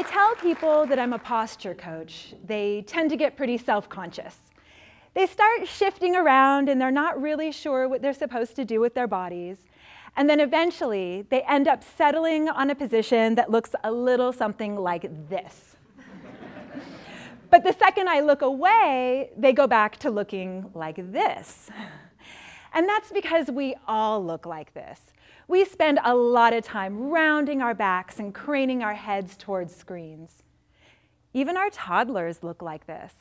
I tell people that I'm a posture coach, they tend to get pretty self-conscious. They start shifting around and they're not really sure what they're supposed to do with their bodies. And then eventually, they end up settling on a position that looks a little something like this. But the second I look away, they go back to looking like this. And that's because we all look like this. We spend a lot of time rounding our backs and craning our heads towards screens. Even our toddlers look like this.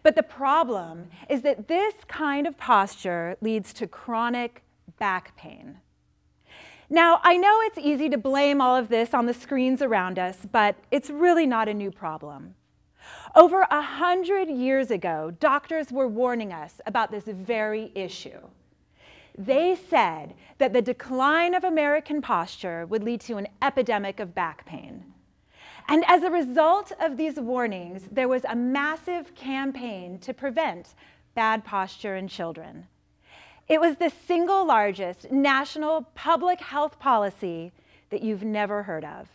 But the problem is that this kind of posture leads to chronic back pain. Now, I know it's easy to blame all of this on the screens around us, but it's really not a new problem. Over 100 years ago, doctors were warning us about this very issue. They said that the decline of American posture would lead to an epidemic of back pain. And as a result of these warnings, there was a massive campaign to prevent bad posture in children. It was the single largest national public health policy that you've never heard of.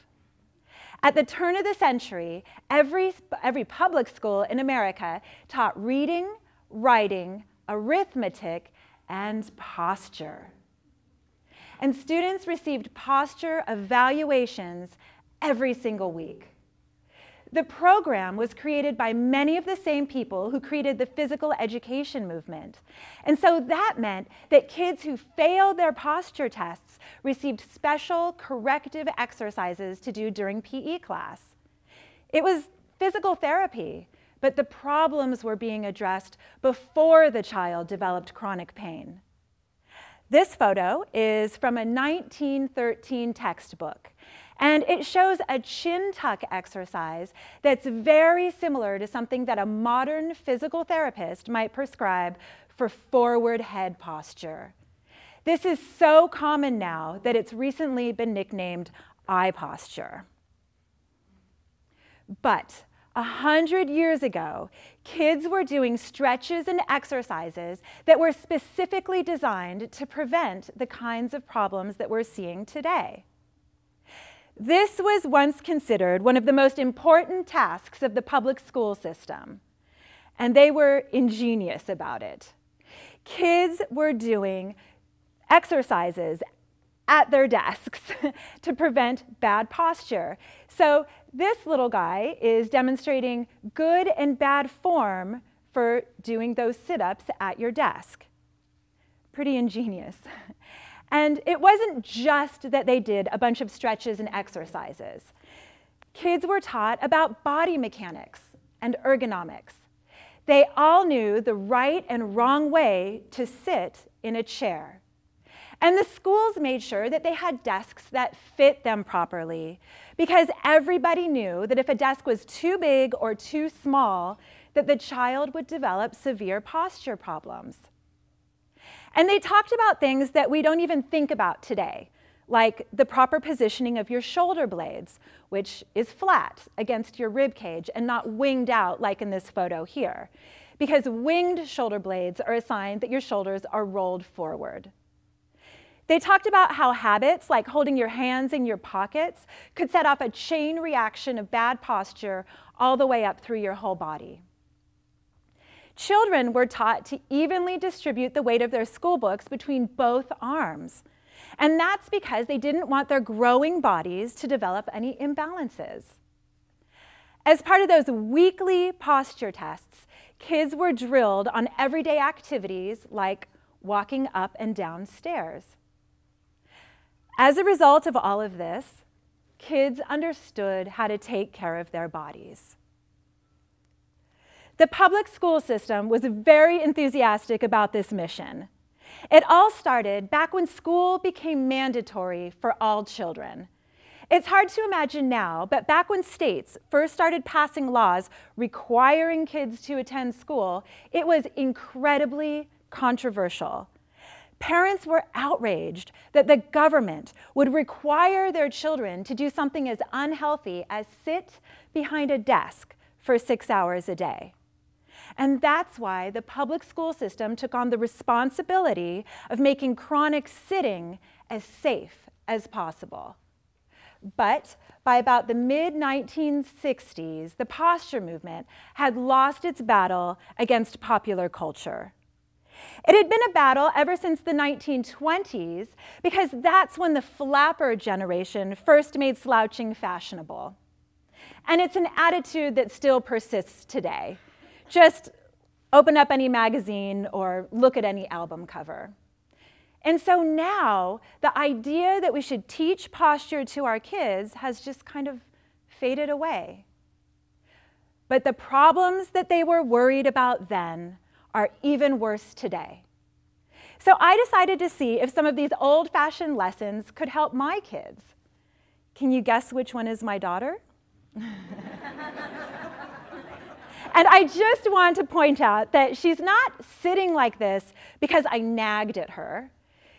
At the turn of the century, every public school in America taught reading, writing, arithmetic, and posture. And students received posture evaluations every single week. The program was created by many of the same people who created the physical education movement. And so that meant that kids who failed their posture tests received special corrective exercises to do during PE class. It was physical therapy, but the problems were being addressed before the child developed chronic pain. This photo is from a 1913 textbook. And it shows a chin tuck exercise that's very similar to something that a modern physical therapist might prescribe for forward head posture. This is so common now that it's recently been nicknamed eye posture. But 100 years ago, kids were doing stretches and exercises that were specifically designed to prevent the kinds of problems that we're seeing today. This was once considered one of the most important tasks of the public school system, and they were ingenious about it. Kids were doing exercises at their desks to prevent bad posture. So this little guy is demonstrating good and bad form for doing those sit-ups at your desk. Pretty ingenious. And it wasn't just that they did a bunch of stretches and exercises. Kids were taught about body mechanics and ergonomics. They all knew the right and wrong way to sit in a chair. And the schools made sure that they had desks that fit them properly, because everybody knew that if a desk was too big or too small, that the child would develop severe posture problems. And they talked about things that we don't even think about today, like the proper positioning of your shoulder blades, which is flat against your rib cage and not winged out like in this photo here, because winged shoulder blades are a sign that your shoulders are rolled forward. They talked about how habits like holding your hands in your pockets could set off a chain reaction of bad posture all the way up through your whole body. Children were taught to evenly distribute the weight of their school books between both arms. And that's because they didn't want their growing bodies to develop any imbalances. As part of those weekly posture tests, kids were drilled on everyday activities like walking up and down stairs. As a result of all of this, kids understood how to take care of their bodies. The public school system was very enthusiastic about this mission. It all started back when school became mandatory for all children. It's hard to imagine now, but back when states first started passing laws requiring kids to attend school, it was incredibly controversial. Parents were outraged that the government would require their children to do something as unhealthy as sit behind a desk for 6 hours a day. And that's why the public school system took on the responsibility of making chronic sitting as safe as possible. But by about the mid-1960s, the posture movement had lost its battle against popular culture. It had been a battle ever since the 1920s because that's when the flapper generation first made slouching fashionable. And it's an attitude that still persists today. Just open up any magazine or look at any album cover. And so now, the idea that we should teach posture to our kids has just kind of faded away. But the problems that they were worried about then are even worse today. So I decided to see if some of these old-fashioned lessons could help my kids. Can you guess which one is my daughter? And I just want to point out that she's not sitting like this because I nagged at her.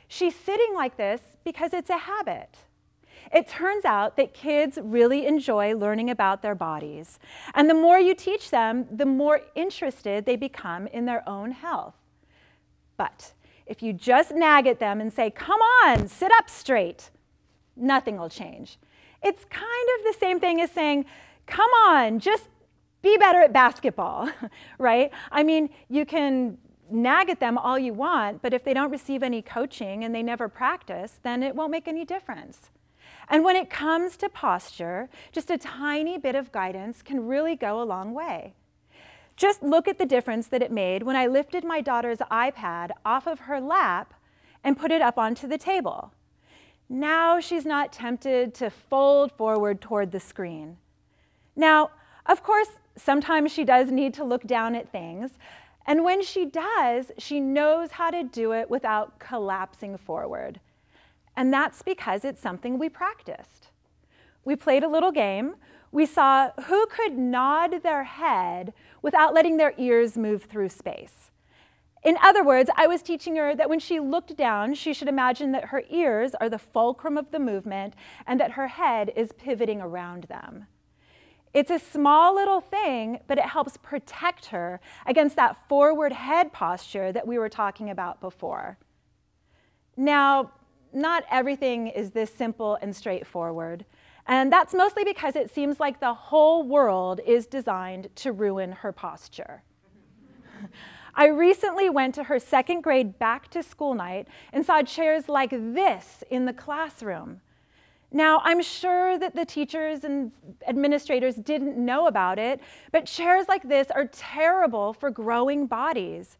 She's sitting like this because it's a habit. It turns out that kids really enjoy learning about their bodies. And the more you teach them, the more interested they become in their own health. But if you just nag at them and say, "Come on, sit up straight," nothing will change. It's kind of the same thing as saying, "Come on, just be better at basketball," right? I mean, you can nag at them all you want, but if they don't receive any coaching and they never practice, then it won't make any difference. And when it comes to posture, just a tiny bit of guidance can really go a long way. Just look at the difference that it made when I lifted my daughter's iPad off of her lap and put it up onto the table. Now she's not tempted to fold forward toward the screen. Now, of course, sometimes she does need to look down at things, and when she does, she knows how to do it without collapsing forward. And that's because it's something we practiced. We played a little game. We saw who could nod their head without letting their ears move through space. In other words, I was teaching her that when she looked down, she should imagine that her ears are the fulcrum of the movement and that her head is pivoting around them. It's a small little thing, but it helps protect her against that forward head posture that we were talking about before. Now, not everything is this simple and straightforward, and that's mostly because it seems like the whole world is designed to ruin her posture. I recently went to her second grade back-to-school night and saw chairs like this in the classroom. Now, I'm sure that the teachers and administrators didn't know about it, but chairs like this are terrible for growing bodies.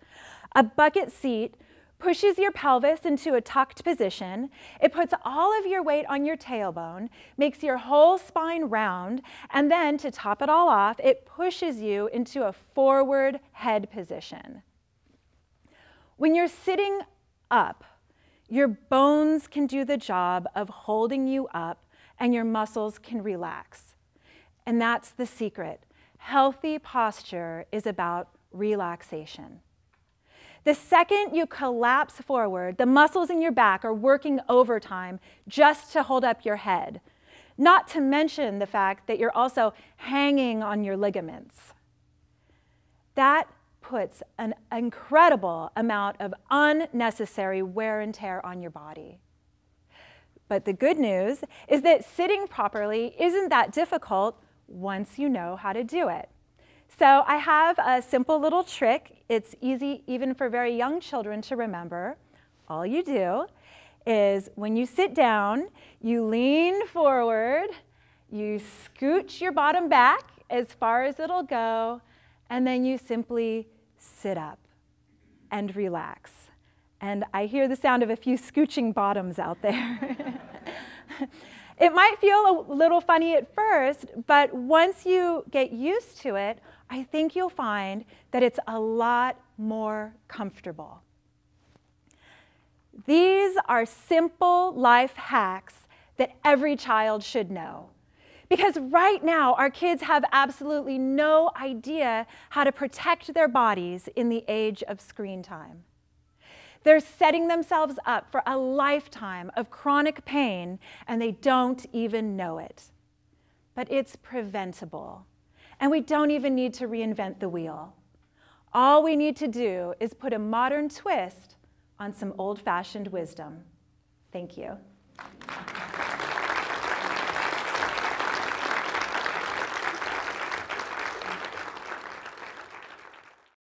A bucket seat pushes your pelvis into a tucked position. It puts all of your weight on your tailbone, makes your whole spine round, and then to top it all off, it pushes you into a forward head position. When you're sitting up, your bones can do the job of holding you up and your muscles can relax. And that's the secret. Healthy posture is about relaxation. The second you collapse forward, the muscles in your back are working overtime just to hold up your head, not to mention the fact that you're also hanging on your ligaments. That puts an incredible amount of unnecessary wear and tear on your body. But the good news is that sitting properly isn't that difficult once you know how to do it. So I have a simple little trick. It's easy even for very young children to remember. All you do is when you sit down, you lean forward, you scooch your bottom back as far as it'll go, and then you simply sit up and relax. And I hear the sound of a few scooching bottoms out there. It might feel a little funny at first, but once you get used to it, I think you'll find that it's a lot more comfortable. These are simple life hacks that every child should know. Because right now, our kids have absolutely no idea how to protect their bodies in the age of screen time. They're setting themselves up for a lifetime of chronic pain, and they don't even know it. But it's preventable, and we don't even need to reinvent the wheel. All we need to do is put a modern twist on some old-fashioned wisdom. Thank you.